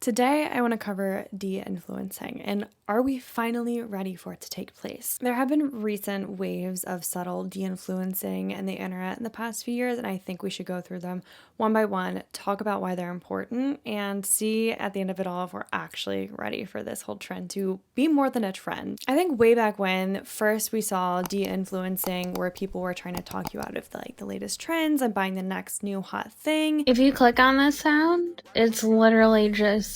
Today, I want to cover de-influencing, and are we finally ready for it to take place? There have been recent waves of subtle de-influencing in the internet in the past few years, and I think we should go through them one by one, talk about why they're important, and see at the end of it all if we're actually ready for this whole trend to be more than a trend. I think way back when, first we saw de-influencing where people were trying to talk you out of the latest trends and buying the next new hot thing. If you click on this sound, it's literally just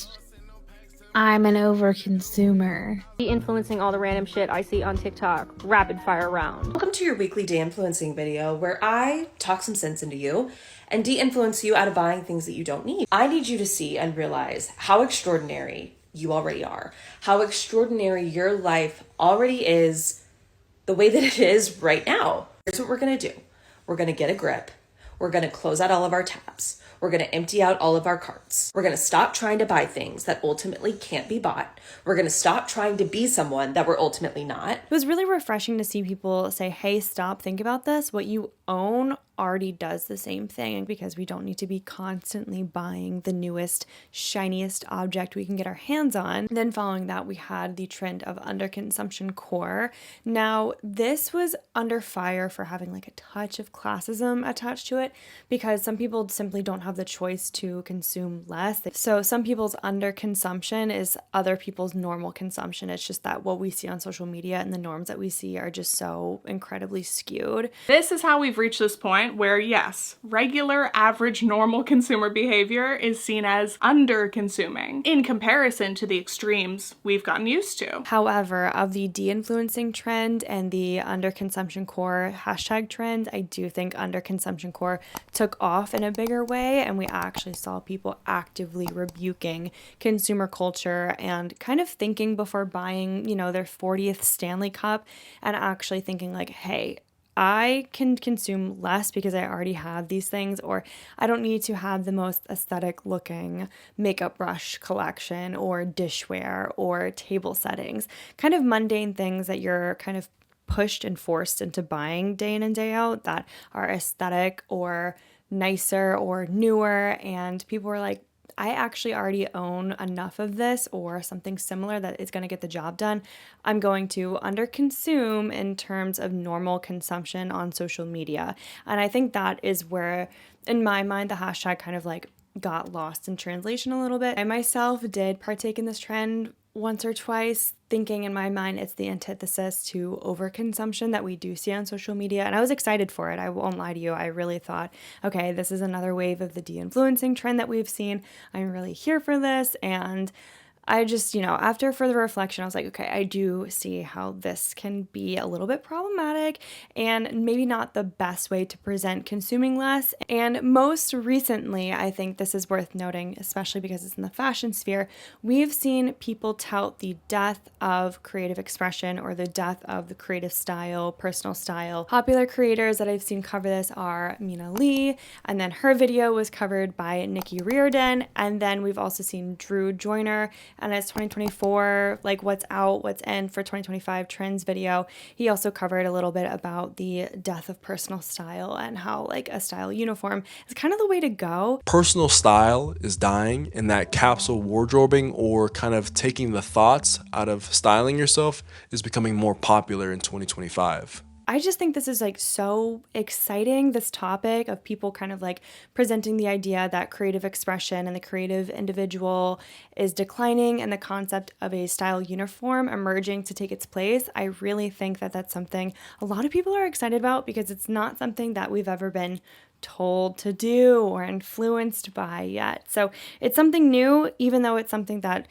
I'm an overconsumer. De-influencing all the random shit I see on TikTok, rapid fire round. Welcome to your weekly de-influencing video where I talk some sense into you and de-influence you out of buying things that you don't need. I need you to see and realize how extraordinary you already are, how extraordinary your life already is the way that it is right now. Here's what we're gonna do. We're gonna get a grip. We're gonna close out all of our tabs. We're going to empty out all of our carts. We're going to stop trying to buy things that ultimately can't be bought. We're going to stop trying to be someone that we're ultimately not. It was really refreshing to see people say, hey, stop, think about this. What you own already does the same thing, because we don't need to be constantly buying the newest, shiniest object we can get our hands on. Then following that, we had the trend of underconsumption core. Now, this was under fire for having like a touch of classism attached to it, because some people simply don't have the choice to consume less. So some people's underconsumption is other people's normal consumption. It's just that what we see on social media and the norms that we see are just so incredibly skewed. This is how we've reached this point where, yes, regular, average, normal consumer behavior is seen as under-consuming in comparison to the extremes we've gotten used to. However, of the de-influencing trend and the under-consumption core hashtag trend, I do think under-consumption core took off in a bigger way, and we actually saw people actively rebuking consumer culture and kind of thinking before buying, their 40th Stanley Cup, and actually thinking like, hey, I can consume less because I already have these things, or I don't need to have the most aesthetic looking makeup brush collection or dishware or table settings, kind of mundane things that you're kind of pushed and forced into buying day in and day out that are aesthetic or nicer or newer. And people were like, I actually already own enough of this or something similar that is going to get the job done. I'm going to underconsume in terms of normal consumption on social media. And I think that is where, in my mind, the hashtag kind of like got lost in translation a little bit. I myself did partake in this trend once or twice, thinking in my mind it's the antithesis to overconsumption that we do see on social media. And I was excited for it. I won't lie to you. I really thought, okay, this is another wave of the de-influencing trend that we've seen. I'm really here for this. And I just, after further reflection, I was like, okay, I do see how this can be a little bit problematic and maybe not the best way to present consuming less. And most recently, I think this is worth noting, especially because it's in the fashion sphere, we've seen people tout the death of creative expression or the death of the creative style, personal style. Popular creators that I've seen cover this are Mina Lee, and then her video was covered by Nikki Riordan, and then we've also seen Drew Joyner. And it's 2024, like what's out, what's in for 2025 trends video. He also covered a little bit about the death of personal style and how like a style uniform is kind of the way to go. Personal style is dying, and that capsule wardrobing or kind of taking the thoughts out of styling yourself is becoming more popular in 2025. I just think this is like so exciting, this topic of people kind of like presenting the idea that creative expression and the creative individual is declining and the concept of a style uniform emerging to take its place. I really think that that's something a lot of people are excited about, because it's not something that we've ever been told to do or influenced by yet. So it's something new, even though it's something that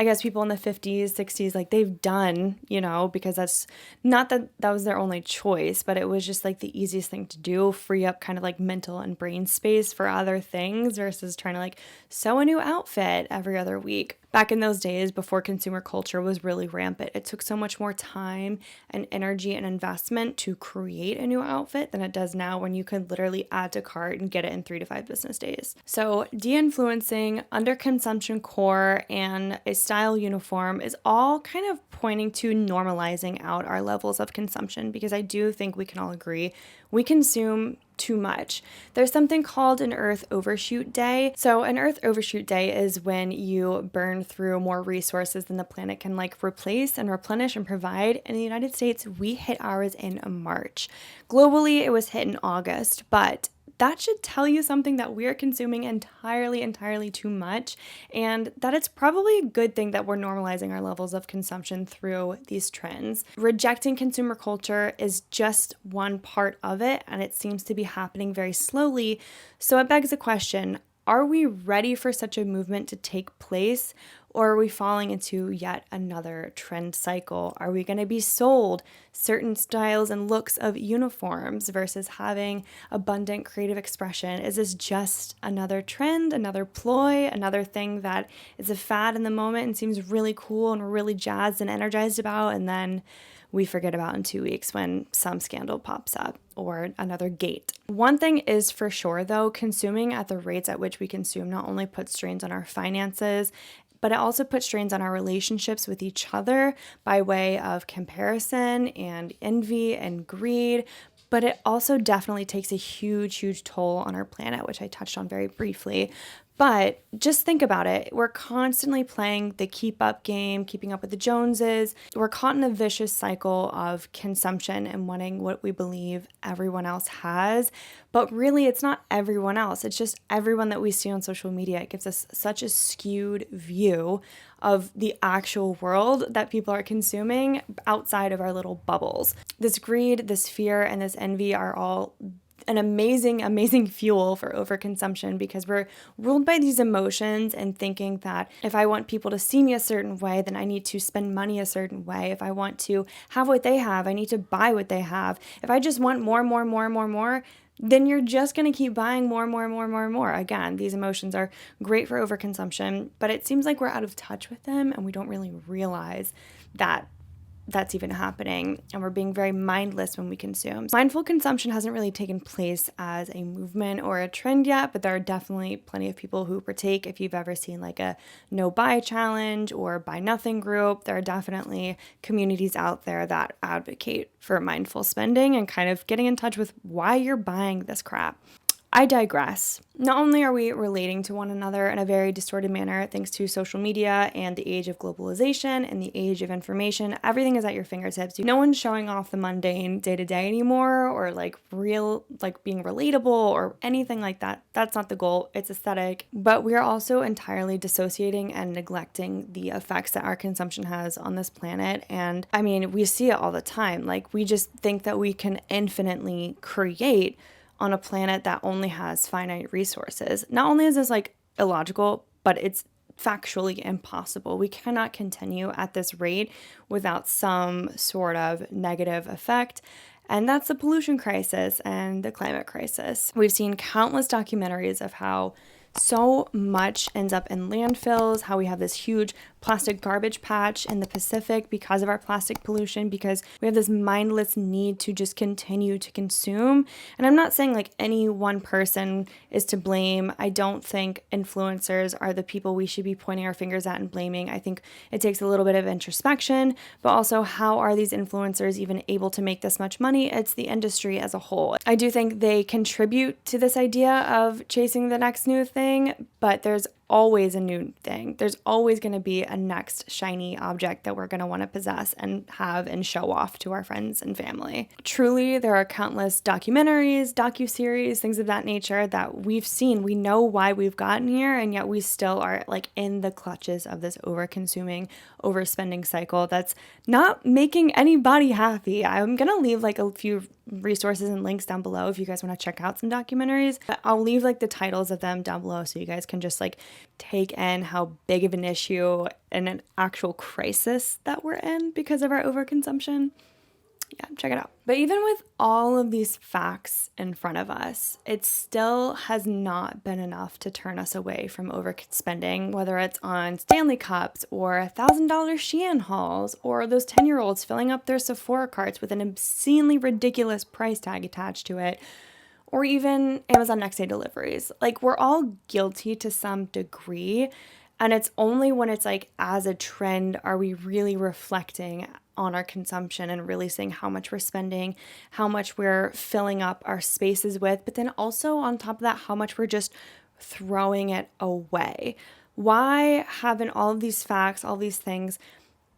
I guess people in the 50s, 60s, like they've done, because that's not that was their only choice, but it was just like the easiest thing to do, free up kind of like mental and brain space for other things versus trying to like sew a new outfit every other week. Back in those days, before consumer culture was really rampant, it took so much more time and energy and investment to create a new outfit than it does now, when you can literally add to cart and get it in 3 to 5 business days. So de-influencing, underconsumption core, and a style uniform is all kind of pointing to normalizing out our levels of consumption, because I do think we can all agree we consume too much. There's something called an Earth Overshoot Day. So an Earth Overshoot Day is when you burn through more resources than the planet can like replace and replenish and provide. In the United States, we hit ours in March. Globally, it was hit in August, but that should tell you something that we're consuming entirely too much, and that it's probably a good thing that we're normalizing our levels of consumption through these trends. Rejecting consumer culture is just one part of it, and it seems to be happening very slowly. So it begs the question, are we ready for such a movement to take place? Or are we falling into yet another trend cycle? Are we going to be sold certain styles and looks of uniforms versus having abundant creative expression? Is this just another trend, another ploy, another thing that is a fad in the moment and seems really cool and we're really jazzed and energized about, and then we forget about in 2 weeks when some scandal pops up or another gate? One thing is for sure, though, consuming at the rates at which we consume not only puts strains on our finances, but it also puts strains on our relationships with each other by way of comparison and envy and greed. But it also definitely takes a huge toll on our planet, which I touched on very briefly. But just think about it. We're constantly playing the keep up game, keeping up with the Joneses. We're caught in a vicious cycle of consumption and wanting what we believe everyone else has. But really, it's not everyone else. It's just everyone that we see on social media. It gives us such a skewed view of the actual world that people are consuming outside of our little bubbles. This greed, this fear, and this envy are all an amazing fuel for overconsumption, because we're ruled by these emotions and thinking that if I want people to see me a certain way, then I need to spend money a certain way. If I want to have what they have, I need to buy what they have. If I just want more, then you're just going to keep buying more. Again, these emotions are great for overconsumption, but it seems like we're out of touch with them and we don't really realize that that's even happening, and we're being very mindless when we consume. Mindful consumption hasn't really taken place as a movement or a trend yet, but there are definitely plenty of people who partake. If you've ever seen like a no buy challenge or buy nothing group, there are definitely communities out there that advocate for mindful spending and kind of getting in touch with why you're buying this crap. I digress. Not only are we relating to one another in a very distorted manner thanks to social media and the age of globalization and the age of information, everything is at your fingertips. No one's showing off the mundane day-to-day anymore, or like being relatable or anything like that. That's not the goal. It's aesthetic. But we are also entirely dissociating and neglecting the effects that our consumption has on this planet. And I mean, we see it all the time. Like, we just think that we can infinitely create on a planet that only has finite resources. Not only is this like illogical, but it's factually impossible. We cannot continue at this rate without some sort of negative effect. And that's the pollution crisis and the climate crisis. We've seen countless documentaries of how so much ends up in landfills, how we have this huge plastic garbage patch in the Pacific because of our plastic pollution, because we have this mindless need to just continue to consume. And I'm not saying like any one person is to blame. I don't think influencers are the people we should be pointing our fingers at and blaming. I think it takes a little bit of introspection, but also, how are these influencers even able to make this much money? It's the industry as a whole. I do think they contribute to this idea of chasing the next new thing, but there's always a new thing. There's always going to be a next shiny object that we're going to want to possess and have and show off to our friends and family. Truly, there are countless documentaries, docuseries, things of that nature that we've seen. We know why we've gotten here, and yet we still are like in the clutches of this over-consuming, overspending cycle that's not making anybody happy. I'm going to leave like a few resources and links down below if you guys want to check out some documentaries. But I'll leave like the titles of them down below so you guys can just like take in how big of an issue and an actual crisis that we're in because of our overconsumption. Yeah, check it out. But even with all of these facts in front of us, it still has not been enough to turn us away from overspending, whether it's on Stanley Cups or $1,000 Shein hauls, or those 10-year-olds filling up their Sephora carts with an obscenely ridiculous price tag attached to it, or even Amazon next day deliveries. Like, we're all guilty to some degree, and it's only when it's like as a trend are we really reflecting on our consumption and really seeing how much we're spending, how much we're filling up our spaces with, but then also on top of that, how much we're just throwing it away. Why haven't all of these facts, all these things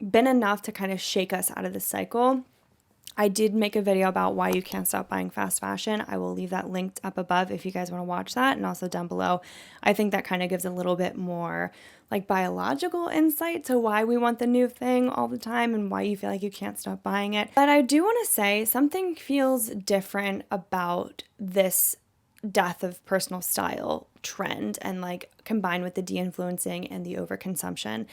been enough to kind of shake us out of the cycle? I did make a video about why you can't stop buying fast fashion. I will leave that linked up above if you guys want to watch that, and also down below. I think that kind of gives a little bit more like biological insight to why we want the new thing all the time and why you feel like you can't stop buying it. But I do want to say something feels different about this death of personal style trend, and like combined with the de-influencing and the overconsumption.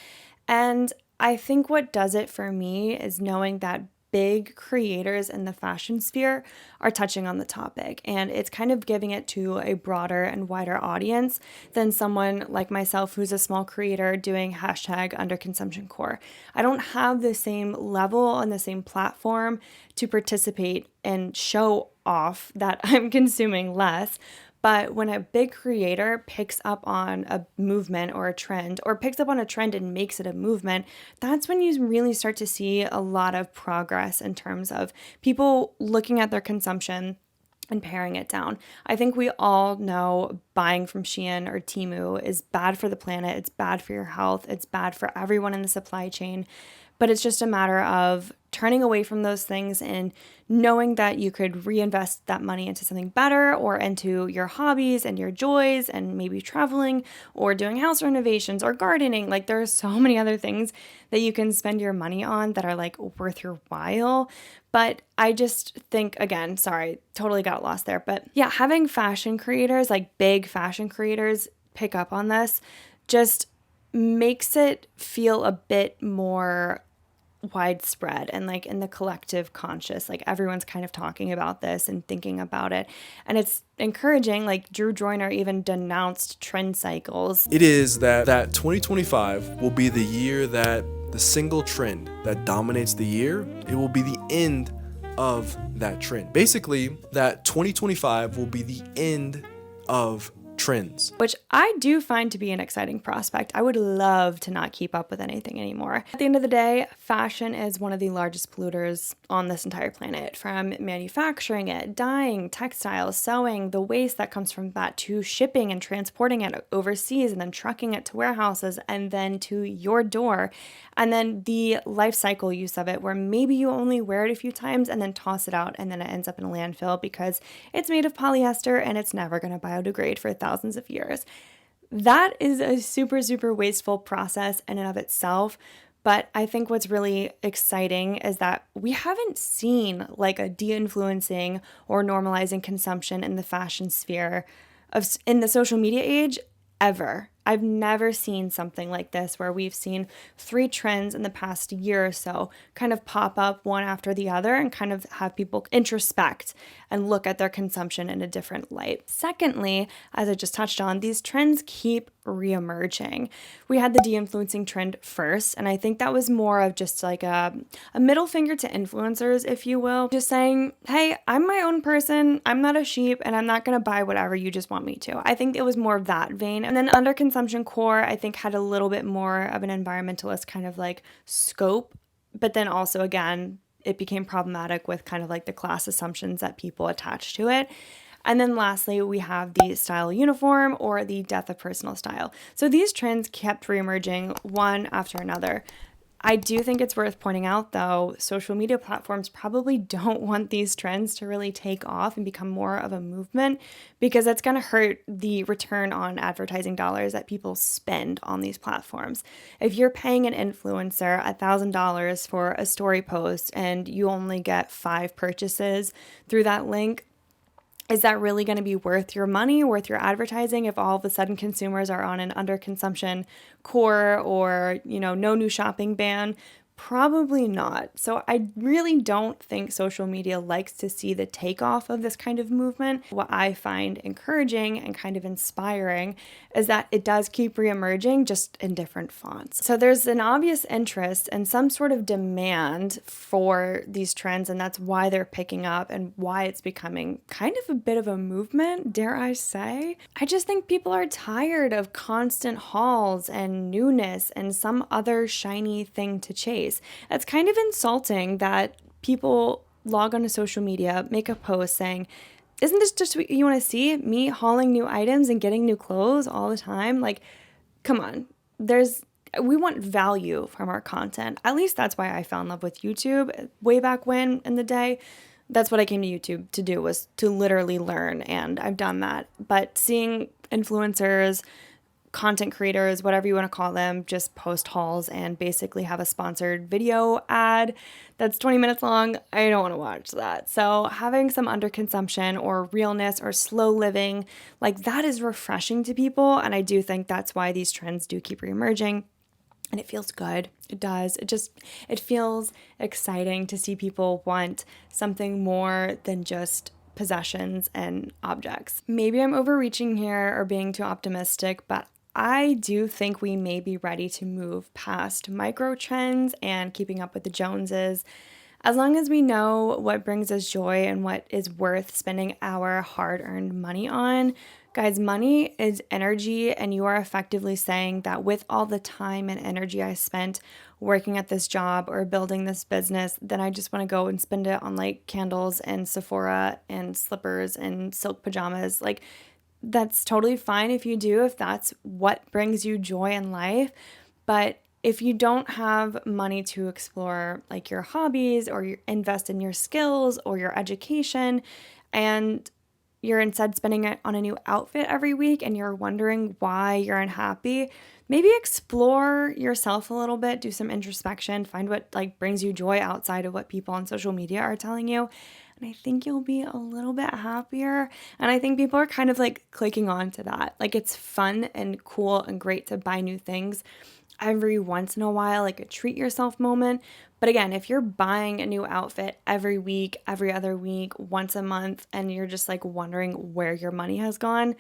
And I think what does it for me is knowing that big creators in the fashion sphere are touching on the topic, and it's kind of giving it to a broader and wider audience than someone like myself who's a small creator doing hashtag underconsumption core. I don't have the same level and the same platform to participate and show off that I'm consuming less. But when a big creator picks up on a movement or a trend, or picks up on a trend and makes it a movement, that's when you really start to see a lot of progress in terms of people looking at their consumption and paring it down. I think we all know buying from Shein or Temu is bad for the planet, it's bad for your health, it's bad for everyone in the supply chain. But it's just a matter of turning away from those things and knowing that you could reinvest that money into something better, or into your hobbies and your joys, and maybe traveling or doing house renovations or gardening. Like, there are so many other things that you can spend your money on that are like worth your while. But I just think, again, sorry, totally got lost there. But yeah, having fashion creators, like big fashion creators, pick up on this just makes it feel a bit more widespread and like in the collective conscious, like everyone's kind of talking about this and thinking about it, and it's encouraging. Like Drew Joyner even denounced trend cycles. It is that 2025 will be the year that the single trend that dominates the year, it will be the end of that trend. Basically, that 2025 will be the end of trends, which I do find to be an exciting prospect. I would love to not keep up with anything anymore. At the end of the day, fashion is one of the largest polluters on this entire planet, from manufacturing it, dyeing, textiles, sewing, the waste that comes from that, to shipping and transporting it overseas and then trucking it to warehouses and then to your door. And then the life cycle use of it, where maybe you only wear it a few times and then toss it out, and then it ends up in a landfill because it's made of polyester and it's never going to biodegrade for thousands of years. That is a super, super wasteful process in and of itself. But I think what's really exciting is that we haven't seen like a de-influencing or normalizing consumption in the fashion sphere in the social media age ever. I've never seen something like this, where we've seen 3 trends in the past year or so kind of pop up one after the other and kind of have people introspect and look at their consumption in a different light. Secondly, as I just touched on, these trends keep reemerging. We had the de-influencing trend first, and I think that was more of just like a middle finger to influencers, if you will, just saying, hey, I'm my own person, I'm not a sheep, and I'm not going to buy whatever you just want me to. I think it was more of that vein. And then underconsumption core, I think, had a little bit more of an environmentalist kind of like scope, but then also, again, it became problematic with kind of like the class assumptions that people attach to it. And then lastly, we have the style uniform, or the death of personal style. So these trends kept reemerging one after another. I do think it's worth pointing out, though, social media platforms probably don't want these trends to really take off and become more of a movement, because that's going to hurt the return on advertising dollars that people spend on these platforms. If you're paying an influencer $1,000 for a story post and you only get 5 purchases through that link, is that really going to be worth your money, worth your advertising, if all of a sudden consumers are on an underconsumption core, or, no new shopping ban? Probably not. So I really don't think social media likes to see the takeoff of this kind of movement. What I find encouraging and kind of inspiring is that it does keep reemerging, just in different fonts. So there's an obvious interest and some sort of demand for these trends, and that's why they're picking up and why it's becoming kind of a bit of a movement, dare I say. I just think people are tired of constant hauls and newness and some other shiny thing to chase. face. It's kind of insulting that people log onto social media, make a post saying, isn't this just what you want to see? Me hauling new items and getting new clothes all the time? Like, come on. We want value from our content. At least that's why I fell in love with YouTube way back when in the day. That's what I came to YouTube to do, was to literally learn, and I've done that. But seeing influencers, content creators, whatever you want to call them, just post hauls and basically have a sponsored video ad that's 20 minutes long, I don't want to watch that. So having some underconsumption or realness or slow living, like that is refreshing to people. And I do think that's why these trends do keep reemerging. And it feels good. It does. It feels exciting to see people want something more than just possessions and objects. Maybe I'm overreaching here or being too optimistic, but I do think we may be ready to move past micro trends and keeping up with the Joneses. As long as we know what brings us joy and what is worth spending our hard-earned money on. Guys, money is energy, and you are effectively saying that with all the time and energy I spent working at this job or building this business, then I just want to go and spend it on like candles and Sephora and slippers and silk pajamas. Like, that's totally fine if you do, if that's what brings you joy in life. But if you don't have money to explore like your hobbies or you invest in your skills or your education, and you're instead spending it on a new outfit every week and you're wondering why you're unhappy, maybe explore yourself a little bit, do some introspection, find what like brings you joy outside of what people on social media are telling you. And I think you'll be a little bit happier. And I think people are kind of like clicking on to that. Like, it's fun and cool and great to buy new things every once in a while, like a treat yourself moment. But again, if you're buying a new outfit every week, every other week, once a month, and you're just like wondering where your money has gone,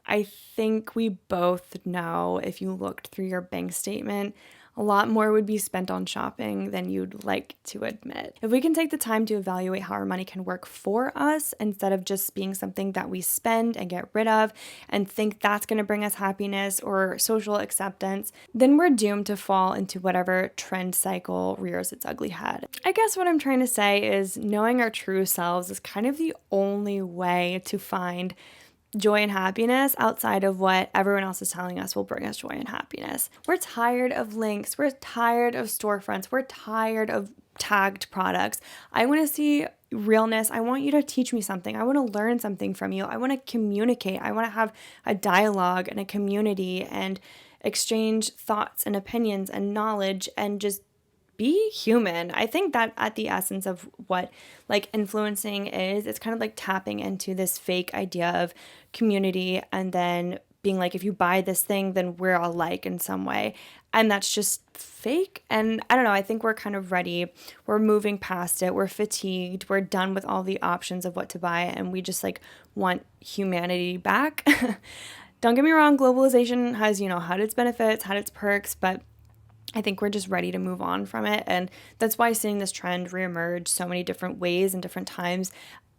I think we both know, if you looked through your bank statement, a lot more would be spent on shopping than you'd like to admit. If we can take the time to evaluate how our money can work for us instead of just being something that we spend and get rid of and think that's going to bring us happiness or social acceptance, then we're doomed to fall into whatever trend cycle rears its ugly head. I guess what I'm trying to say is knowing our true selves is kind of the only way to find joy and happiness outside of what everyone else is telling us will bring us joy and happiness. We're tired of links. We're tired of storefronts. We're tired of tagged products. I want to see realness. I want you to teach me something. I want to learn something from you. I want to communicate. I want to have a dialogue and a community and exchange thoughts and opinions and knowledge and just be human. I think that at the essence of what like influencing is, it's kind of like tapping into this fake idea of community and then being like, if you buy this thing, then we're alike in some way. And that's just fake. And I don't know, I think we're kind of ready. We're moving past it. We're fatigued. We're done with all the options of what to buy. And we just like want humanity back. Don't get me wrong, globalization has, had its benefits, had its perks, but I think we're just ready to move on from it. And that's why seeing this trend reemerge so many different ways and different times,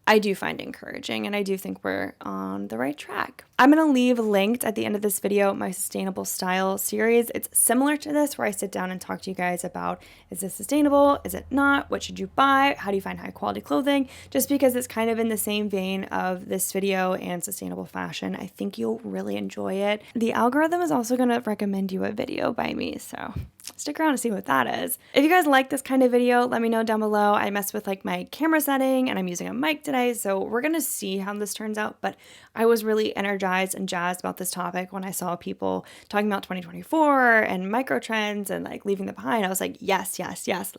I do find encouraging, and I do think we're on the right track. I'm going to leave linked at the end of this video my sustainable style series. It's similar to this, where I sit down and talk to you guys about, is this sustainable? Is it not? What should you buy? How do you find high quality clothing? Just because it's kind of in the same vein of this video and sustainable fashion, I think you'll really enjoy it. The algorithm is also going to recommend you a video by me, so stick around to see what that is. If you guys like this kind of video, let me know down below. I messed with like my camera setting and I'm using a mic today, so we're gonna see how this turns out, but I was really energized and jazzed about this topic when I saw people talking about 2024 and micro trends and like leaving them behind. I was like, yes,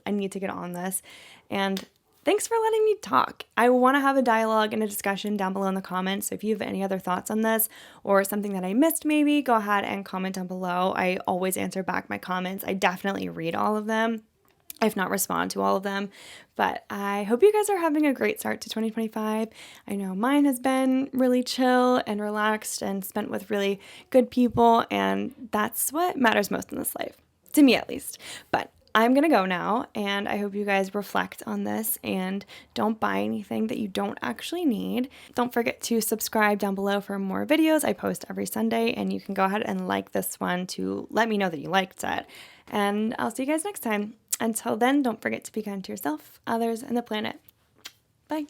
I need to get on this. And thanks for letting me talk. I want to have a dialogue and a discussion down below in the comments. So if you have any other thoughts on this or something that I missed, maybe go ahead and comment down below. I always answer back my comments. I definitely read all of them, if not respond to all of them. But I hope you guys are having a great start to 2025. I know mine has been really chill and relaxed and spent with really good people. And that's what matters most in this life, to me at least. But I'm going to go now, and I hope you guys reflect on this and don't buy anything that you don't actually need. Don't forget to subscribe down below for more videos. I post every Sunday, and you can go ahead and like this one to let me know that you liked it. And I'll see you guys next time. Until then, don't forget to be kind to yourself, others, and the planet. Bye.